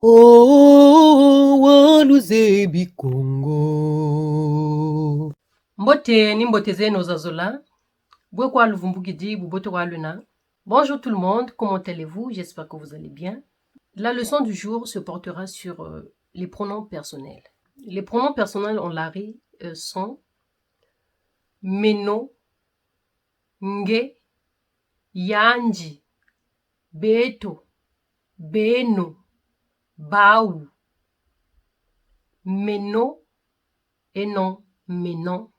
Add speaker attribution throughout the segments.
Speaker 1: Oh, waluzebi Congo.
Speaker 2: Mbote ni mbote zeno zazola. Bwekwa luvumbukidi bubote wa luna. Bonjour tout le monde, comment allez-vous? J'espère que vous allez bien. La leçon du jour se portera sur les pronoms personnels. Les pronoms personnels en lari sont meno, nge, yanji, beto, beno, baou, meno et non menon.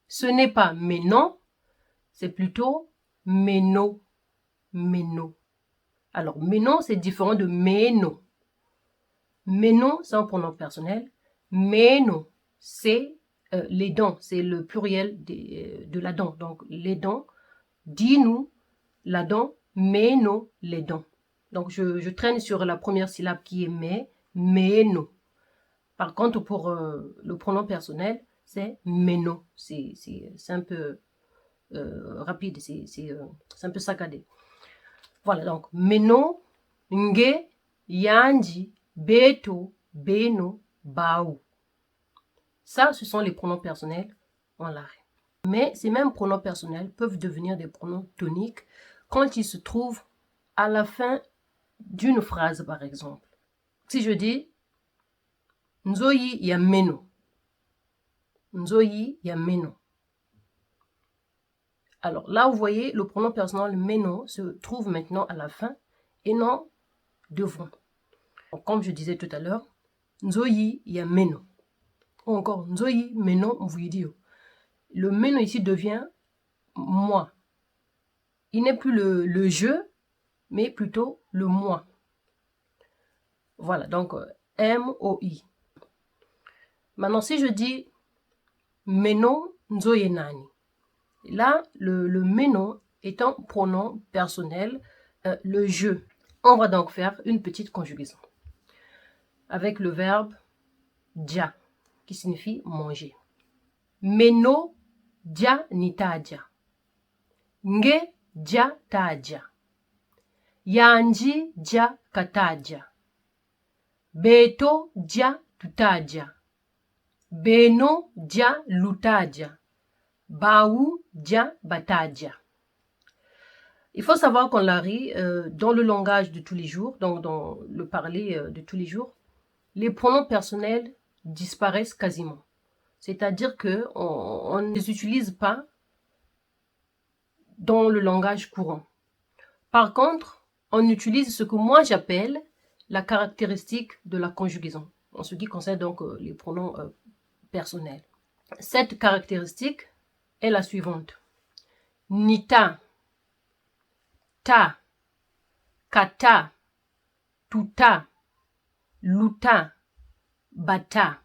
Speaker 2: Ce n'est pas menon, c'est plutôt meno, meno. Alors, menon, c'est différent de meno. Meno, c'est un pronom personnel. Meno, c'est les dents, c'est le pluriel de la dent. Donc, les dents, dis-nous la dent, meno, les dents. Donc, je traîne sur la première syllabe qui est meno. Par contre, pour le pronom personnel, c'est meno. C'est un peu rapide, c'est un peu saccadé. Voilà, donc meno, nge, yanji, beto, beno, baou. Ça, ce sont les pronoms personnels en l'arrêt. Mais ces mêmes pronoms personnels peuvent devenir des pronoms toniques quand ils se trouvent à la fin d'une phrase, par exemple. Si je dis Nzoyi ya meno. Nzoyi ya meno. Alors là, vous voyez, le pronom personnel meno se trouve maintenant à la fin et non devant. Donc, comme je disais tout à l'heure, Nzoyi ya meno. Ou encore Nzoyi meno mvuidio. Le meno ici devient moi. Il n'est plus le je, mais plutôt le moi. Voilà, donc M-O-I. Maintenant, si je dis meno nzoye nani. Là, le meno est un pronom personnel, le je. On va donc faire une petite conjugaison avec le verbe dia, qui signifie manger. Meno dia nitaja. Nge dia taja. Yanji dia kataja. Beto dia tutaja. Beno dia lutaja. Baou dia bataja. Il faut savoir qu'on l'arrive dans le langage de tous les jours, donc dans le parler de tous les jours, les pronoms personnels disparaissent quasiment. C'est-à-dire qu'on ne les utilise pas dans le langage courant. Par contre, on utilise ce que moi j'appelle la caractéristique de la conjugaison, en ce qui concerne donc les pronoms personnels. Cette caractéristique est la suivante. Nita, ta, kata, tuta, luta, bata.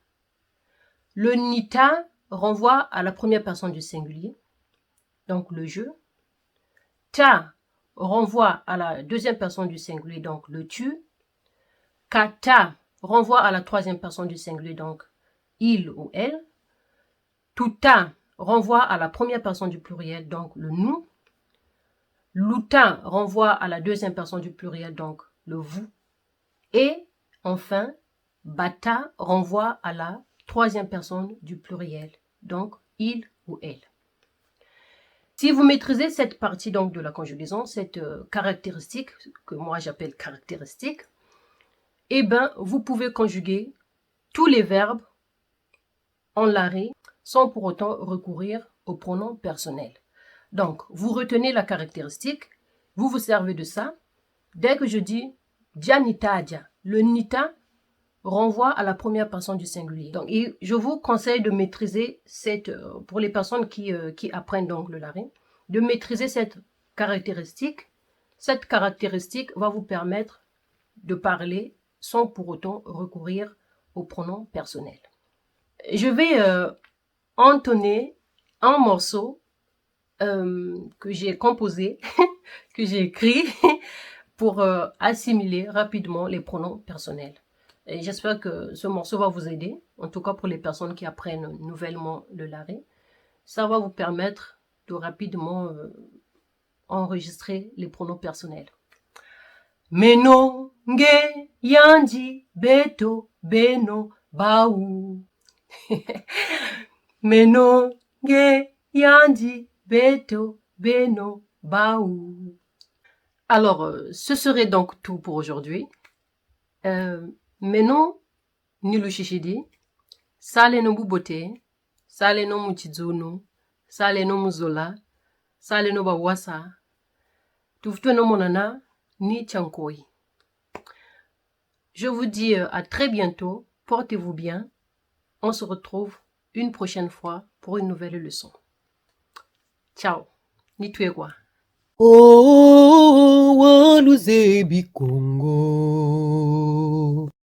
Speaker 2: Le nita renvoie à la première personne du singulier, donc le je. Ta renvoie à la deuxième personne du singulier, donc le tu. Kata renvoie à la troisième personne du singulier, donc il ou elle. Tuta renvoie à la première personne du pluriel, donc le nous. Luta renvoie à la deuxième personne du pluriel, donc le vous. Et enfin, bata renvoie à la troisième personne du pluriel, donc il ou elle. Si vous maîtrisez cette partie donc de la conjugaison, cette caractéristique, que moi j'appelle caractéristique, eh bien, vous pouvez conjuguer tous les verbes en l'arrêt sans pour autant recourir au pronom personnel. Donc, vous retenez la caractéristique, vous vous servez de ça. Dès que je dis dia nitaja, le nita renvoie à la première personne du singulier. Donc, je vous conseille de maîtriser cette, pour les personnes qui apprennent donc le larin, de maîtriser cette caractéristique. Cette caractéristique va vous permettre de parler sans pour autant recourir au pronom personnel. Je vais entonner un morceau que j'ai composé, que j'ai écrit pour assimiler rapidement les pronoms personnels. Et j'espère que ce morceau va vous aider, en tout cas pour les personnes qui apprennent nouvellement le larin. Ça va vous permettre de rapidement enregistrer les pronoms personnels. Meno nge yandi beto beno baou. Meno nge yandi beto beno baou. Alors, ce serait donc tout pour aujourd'hui. Meno nilu shishidi, sale no bubote, sale no muchizunu, sale no muzola, sale no bawasa, tuftwe no monana, ni chankoi. Je vous dis à très bientôt, portez-vous bien. On se retrouve une prochaine fois pour une nouvelle leçon. Ciao. Nitwegwa.
Speaker 1: Oh, waluzebi Congo.